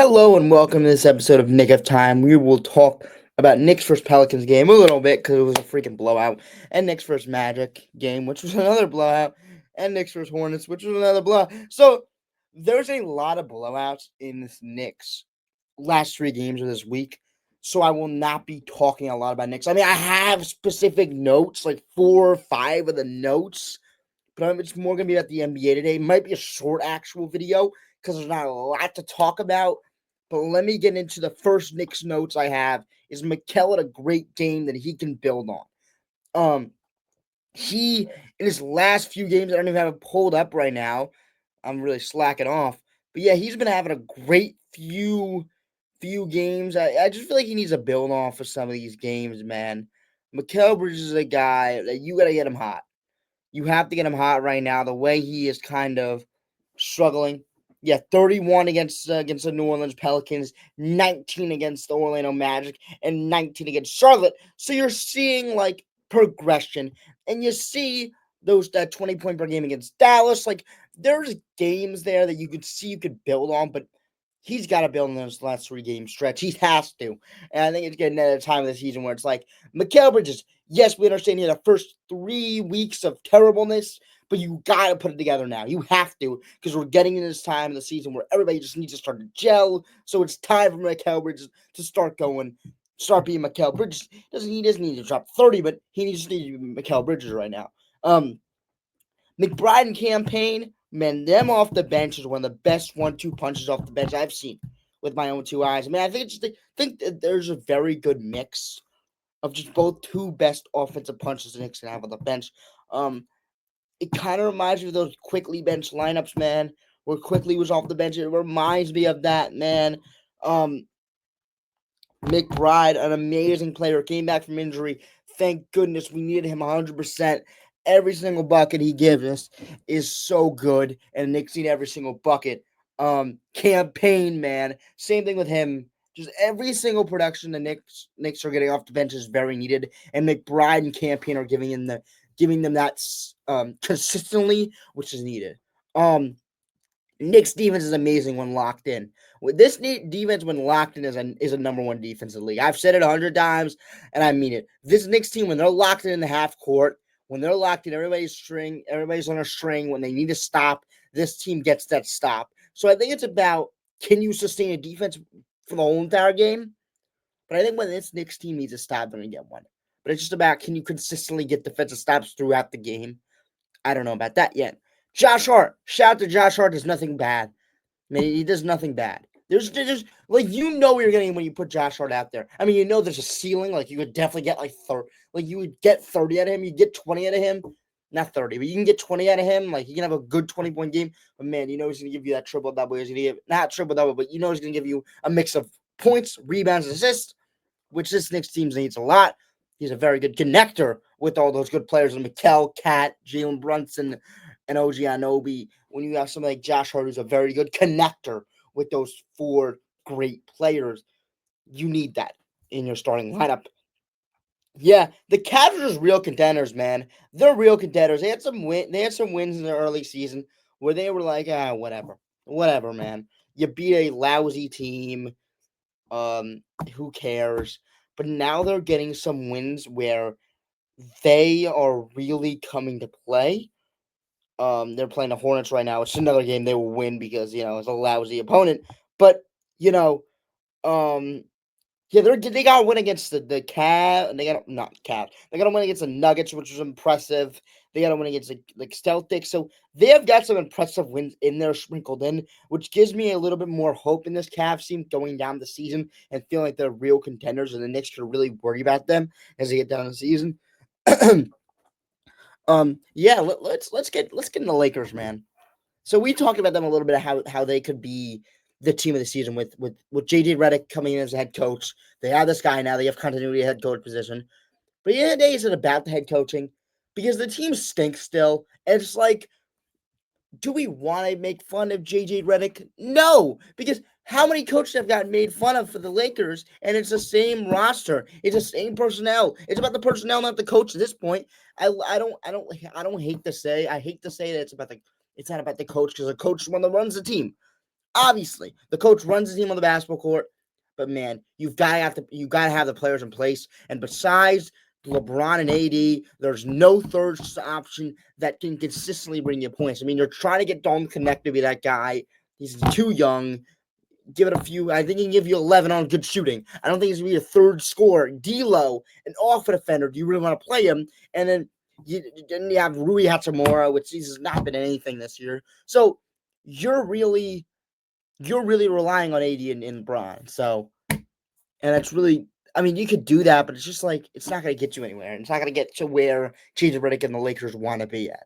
Hello and welcome to this episode of Nick of Time. We will talk about Knicks vs Pelicans game a little bit because it was a freaking blowout, and Knicks vs Magic game, which was another blowout, and Knicks vs Hornets, which was another blowout. So there's a lot of blowouts in this Knicks last three games of this week. So I will not be talking a lot about Knicks. I mean, I have specific notes, like 4 or 5 of the notes, but it's more going to be about the NBA today. It might be a short actual video because there's not a lot to talk about. But let me get into the first Knicks notes I have. Is Mikal had a great game that he can build on. He in his last few games, I don't even have it pulled up right now. I'm really slacking off. But yeah, he's been having a great few games. I just feel like he needs to build on for some of these games, man. Mikal Bridges is a guy that you gotta get him hot. You have to get him hot right now. The way he is kind of struggling. Yeah, 31 against the New Orleans Pelicans, 19 against the Orlando Magic, and 19 against Charlotte. So you're seeing like progression, and you see that 20-point per game against Dallas. Like there's games there that you could see you could build on, but he's got to build on those last 3 game stretch. He has to. And I think it's getting at a time of the season where it's like, Mikal Bridges, yes, we understand he had the first 3 weeks of terribleness, but you got to put it together now. You have to, because we're getting in this time of the season where everybody just needs to start to gel. So it's time for Mikal Bridges to start being Mikal Bridges. He doesn't need to drop 30, but he just needs to be Mikal Bridges right now. McBride and campaign, man, them off the bench is one of the best 1-2 punches off the bench I've seen with my own 2 eyes. I mean, think that there's a very good mix of just both two best offensive punches the Knicks can have on the bench. It kind of reminds me of those quickly bench lineups, man, where Quickly was off the bench. It reminds me of that, man. McBride, an amazing player, came back from injury. Thank goodness we needed him 100%. Every single bucket he gives us is so good, and Knicks need every single bucket. Campaign, man, same thing with him. Just every single production the Knicks are getting off the bench is very needed, and McBride and Campaign are giving them that consistently, which is needed. Knicks defense is amazing when locked in. With this defense, when locked in, is a number one defense in the league. I've said it 100 times, and I mean it. This Knicks team, when they're locked in the half court, when they're locked in, everybody's on a string. When they need to stop, this team gets that stop. So I think it's about, can you sustain a defense for the whole entire game? But I think when this Knicks team needs a stop, they're gonna get one. But it's just about, can you consistently get defensive stops throughout the game? I don't know about that yet. Josh Hart. Shout out to Josh Hart. Does nothing bad. I mean, he does nothing bad. There's like, you know what you're getting when you put Josh Hart out there. I mean, you know there's a ceiling. Like, you could definitely get like 30. Like, you would get 30 out of him. You get 20 out of him. Not 30, but you can get 20 out of him. Like, you can have a good 20-point game. But man, you know he's gonna give you that triple double. He's gonna give, not triple double, but you know he's gonna give you a mix of points, rebounds, assists, which this Knicks team needs a lot. He's a very good connector with all those good players, like Mikal, Cat, Jalen Brunson, and OG Anunoby. When you have somebody like Josh Hart, who's a very good connector with those 4 great players, you need that in your starting lineup. Yeah, the Cavs are just real contenders, man. They're real contenders. They had some wins in the early season where they were like, whatever, man. You beat a lousy team. Who cares? But now they're getting some wins where they are really coming to play. They're playing the Hornets right now. It's another game they will win because it's a lousy opponent. But you know, um, yeah, they got a win against the Cavs. They got not Cavs. They got a win against the Nuggets, which was impressive. They got a win against like Celtics. So they have got some impressive wins in there sprinkled in, which gives me a little bit more hope in this Cavs team going down the season and feeling like they're real contenders, and the Knicks should really worry about them as they get down the season. Yeah, let's get in the Lakers, man. So we talked about them a little bit of how they could be the team of the season with JJ Redick coming in as a head coach. They have this guy now. They have continuity head coach position. But at the end of the day, is it about the head coaching? Because the team stinks still. And it's like, do we want to make fun of JJ Redick? No, because how many coaches have gotten made fun of for the Lakers, and it's the same roster, it's the same personnel. It's about the personnel, not the coach. At this point, I don't hate to say that it's not about the coach, because the coach is the one that runs the team. Obviously, the coach runs the team on the basketball court, but man, you gotta have the players in place. And besides LeBron and AD, there's no third option that can consistently bring you points. I mean, you're trying to get Dalton Connect to be that guy. He's too young. Give it a few. I think he can give you 11 on good shooting. I don't think he's going to be a third scorer. D'Lo, an off defender. Do you really want to play him? And then you have Rui Hachimura, which has not been anything this year. So you're really relying on AD and LeBron. So, and that's really, I mean, you could do that, but it's just like it's not going to get you anywhere. It's not going to get to where J.J. Redick and the Lakers want to be at.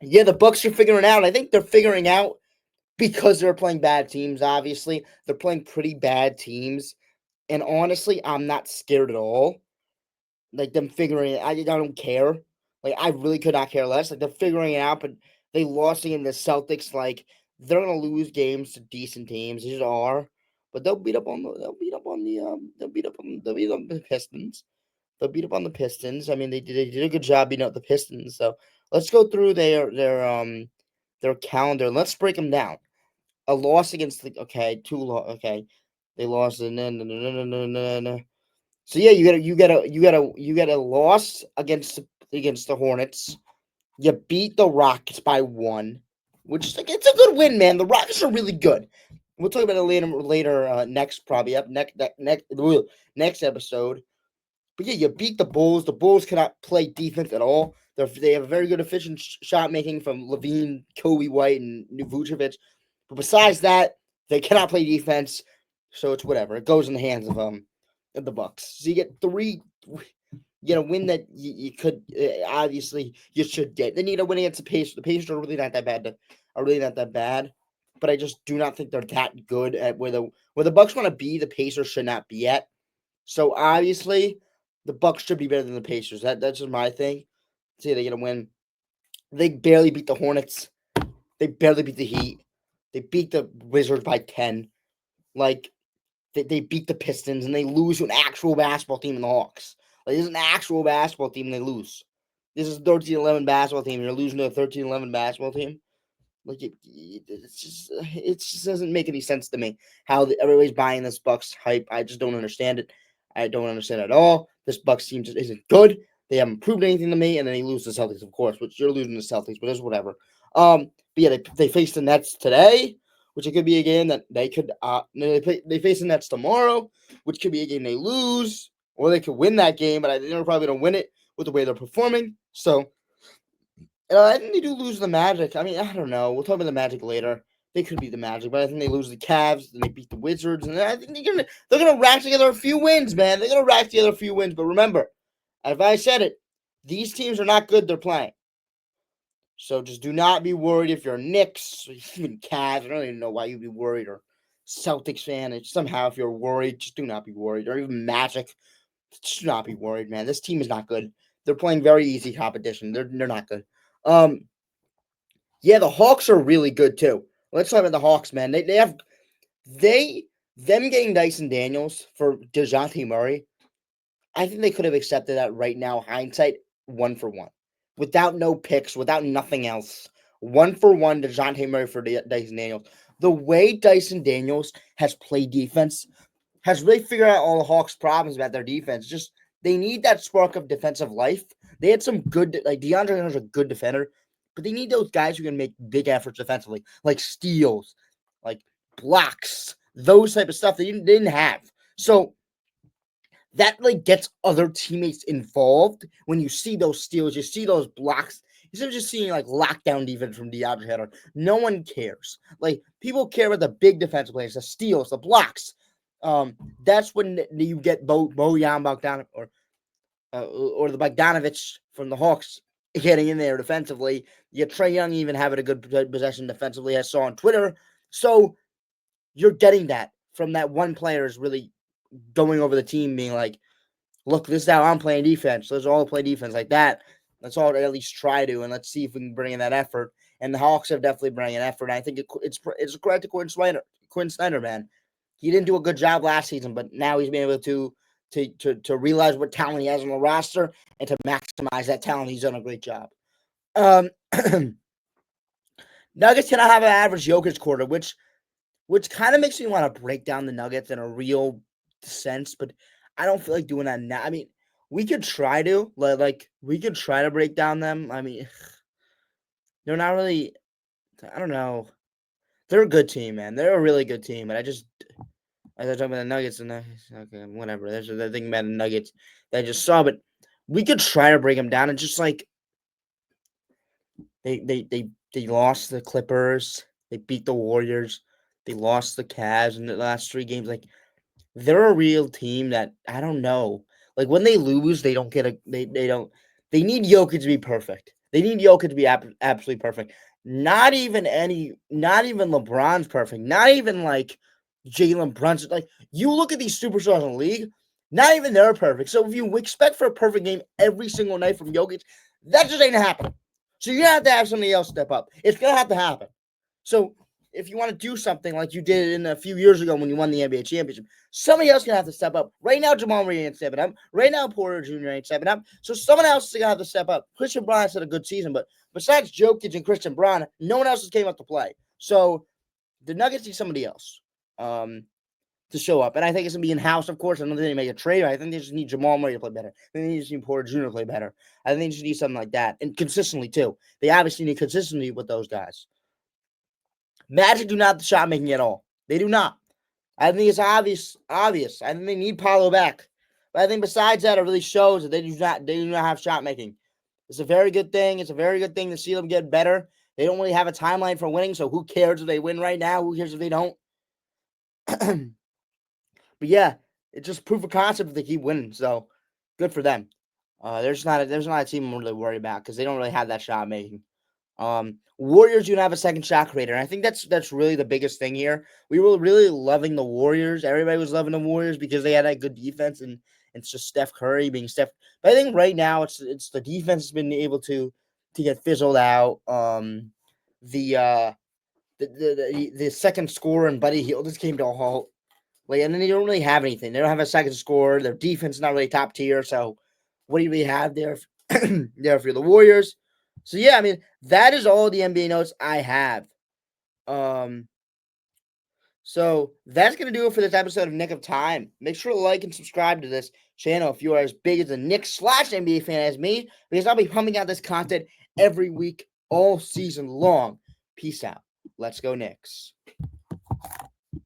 Yeah, the Bucks are figuring out. I think they're figuring out because they're playing bad teams. Obviously, they're playing pretty bad teams, and honestly, I'm not scared at all. Like them figuring it, I don't care. Like I really could not care less. Like they're figuring it out, but they lost against the Celtics. Like they're gonna lose games to decent teams. These are, but they'll beat up on the Pistons. They'll beat up on the Pistons. I mean, they did a good job beating up the Pistons. So let's go through their calendar. And let's break them down. A loss against the okay. They lost and then so yeah, you got a loss against the Hornets. You beat the Rockets by 1, which is like it's a good win, man. The Rockets are really good. We'll talk about it later next probably up next episode. But yeah, you beat the Bulls. The Bulls cannot play defense at all. They have a very good efficient shot making from Levine, Kobe White, and Vucevic. But besides that, they cannot play defense. So it's whatever. It goes in the hands of the Bucks. So you get 3. You get a win that you could obviously you should get. They need a win against the Pacers. The Pacers are really not that bad. But I just do not think they're that good at where the Bucks want to be. The Pacers should not be at. So obviously, the Bucks should be better than the Pacers. That's just my thing. See, they get a win. They barely beat the Hornets. They barely beat the Heat. They beat the Wizards by 10. Like they beat the Pistons and they lose to an actual basketball team in the Hawks. Like this is an actual basketball team and they lose. This is a 13-11 basketball team. You're losing to a 13-11 basketball team. Like it just doesn't make any sense to me how everybody's buying this Bucks hype. I just don't understand it. I don't understand it at all. This Bucks team just isn't good. They haven't proved anything to me, and then they lose to the Celtics, of course. Which you're losing to the Celtics, but it's whatever. But yeah, they face the Nets today, which it could be a game that they could. They face the Nets tomorrow, which could be a game they lose, or they could win that game. But they're probably gonna win it with the way they're performing. So I think they do lose the Magic. I mean, I don't know. We'll talk about the Magic later. They could be the Magic, but I think they lose the Cavs, then they beat the Wizards, and I think they're gonna rack together a few wins, man. They're gonna rack together a few wins. But remember, as I said it, these teams are not good. They're playing. So just do not be worried if you're Knicks or even Cavs. I don't even know why you'd be worried, or Celtics fan. And somehow, if you're worried, just do not be worried. Or even Magic, just do not be worried, man. This team is not good. They're playing very easy competition. They're not good. Yeah, the Hawks are really good too. Let's talk about the Hawks, man. Them getting Dyson Daniels for DeJounte Murray. I think they could have accepted that right now. Hindsight, 1-for-1, without no picks, without nothing else. 1-for-1 DeJounte Murray for Dyson Daniels. The way Dyson Daniels has played defense has really figured out all the Hawks' problems about their defense. Just they need that spark of defensive life. They had some good, like DeAndre Hunter's a good defender, but they need those guys who can make big efforts defensively, like steals, like blocks, those type of stuff they didn't have. So that like gets other teammates involved when you see those steals, you see those blocks. Instead of just seeing like lockdown defense from DeAndre Hunter, no one cares. Like people care about the big defensive plays, the steals, the blocks. That's when you get Bojan Bogdanovic or the Bogdanovich from the Hawks getting in there defensively. You get Trae Young even having a good possession defensively, I saw on Twitter. So you're getting that from that one player is really going over the team, being like, look, this is how I'm playing defense. Let's all play defense like that. Let's all at least try to, and let's see if we can bring in that effort. And the Hawks have definitely bring an effort. I think it's credit to Quinn Snyder, man. He didn't do a good job last season, but now he's been able to realize what talent he has on the roster and to maximize that talent. He's done a great job. Nuggets cannot have an average Jokic quarter, which which kind of makes me want to break down the Nuggets in a real sense, but I don't feel like doing that now. I mean, we could try to we could try to break down them. I mean, they're not really. I don't know. They're a good team, man. They're a really good team, and as I talk about the Nuggets, okay, whatever. There's the thing about the Nuggets that I just saw, but we could try to break them down and just like they lost the Clippers, they beat the Warriors, they lost the Cavs in the last 3 games. Like they're a real team that I don't know. Like when they lose, they don't get a they don't they need Jokic to be perfect. They need Jokic to be absolutely perfect. Not even LeBron's perfect. Not even like Jalen Brunson. Like you look at these superstars in the league, not even they're perfect. So if you expect for a perfect game every single night from Jokic, that just ain't happening. So you're gonna have to have somebody else step up. It's gonna have to happen. So if you want to do something like you did in a few years ago when you won the NBA championship, somebody else gonna have to step up. Right now, Jamal Murray ain't stepping up. Right now, Porter Jr. ain't stepping up. So someone else is gonna have to step up. Christian Brown's had a good season, but besides Jokic and Christian Brown, no one else has came up to play. So the Nuggets need somebody else to show up. And I think it's gonna be in house, of course. I don't think they make a trade. I think they just need Jamal Murray to play better. I think they just need Porter Jr. to play better. I think they just need something like that. And consistently too. They obviously need consistency with those guys. Magic do not have the shot making at all. They do not. I think it's obvious. I think they need Paolo back. But I think besides that, it really shows that they do not have shot making. It's a very good thing. It's a very good thing to see them get better. They don't really have a timeline for winning, so who cares if they win right now? Who cares if they don't? But yeah, it's just proof of concept if they keep winning. So good for them. There's not a team I'm really worried about because they don't really have that shot making. Warriors do not have a second shot creator. And I think that's really the biggest thing here. We were really loving the Warriors. Everybody was loving the Warriors because they had that good defense and it's just Steph Curry being Steph. But I think right now it's the defense has been able to get fizzled out. The the second scorer and Buddy Hield just came to a halt. Like, and then they don't really have anything. They don't have a second scorer. Their defense is not really top tier. So what do you really have there? There for the Warriors. So yeah, I mean that is all the NBA notes I have. Um, so that's gonna do it for this episode of Nick of Time. Make sure to like and subscribe to this channel if you are as big as a Knicks/NBA fan as me, because I'll be pumping out this content every week, all season long. Peace out. Let's go Knicks.